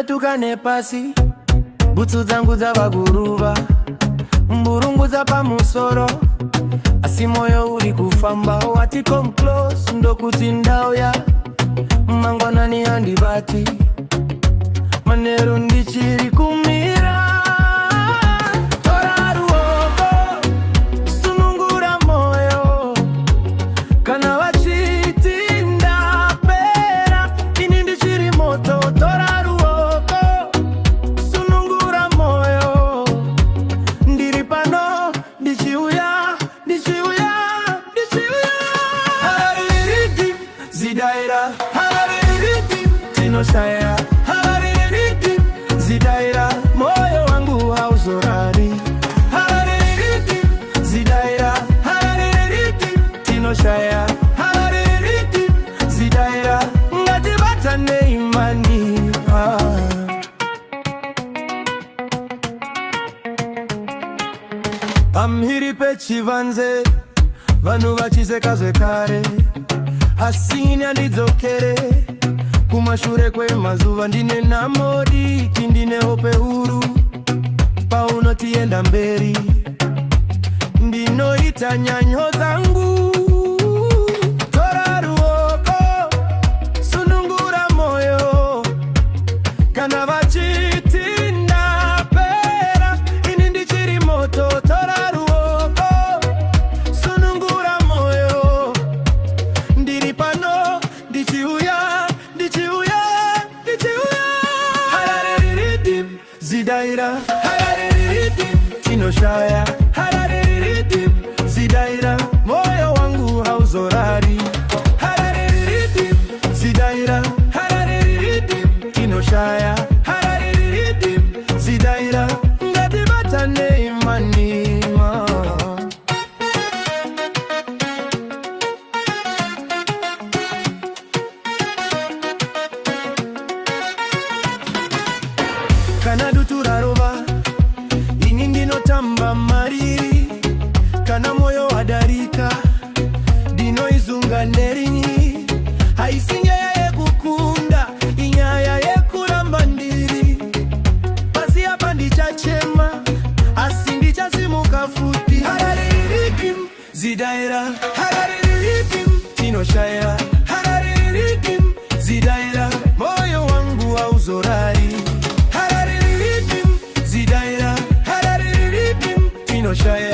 tukane pasi, butsu zangu za baguruba, mburungu za pamusoro, asi moyo uri kufamba, wati come close, ndo kutindao ya mangwana ni handibati, maneru ndichiri kumira. Zidaira, harariritim, tinoshaya, harariritim, zidaira, moyo wangu hauzorari. Harariritim, zidaira, harariritim, tinoshaya, harariritim, zidaira, ngatibatane imani. Amhiri pechivanze, vanu vachizekazwe kare. Hasini andizokere kumashure kwe mazuva ndine namodi kindine hope huru pauno tienda mberi ndino itanyanyo zangu tora ruoko sunungura moyo kana vachiti na pera ini ndichiri moto tora ruoko sunungura moyo ndiripano dichiuya harariritim zidaira harariritim tinoshaya harariritim zidaira moyo wangu hauzorari harariritim zidaira harariritim tinoshaya harariritim zidaira ngatibatane imani. Kana dutura roba ini ndino tamba mariri kana moyo wadarika dino izunga nerinyi haisinge ya kukunda inyaya ya kuramba ndiri pasi hapa ndichachema asindi chasimu kafuti hararirikim zidaira hararirikim tinoshaya hararirikim zidaira moyo wangu hauzorari zidaira harariritim tinoshaya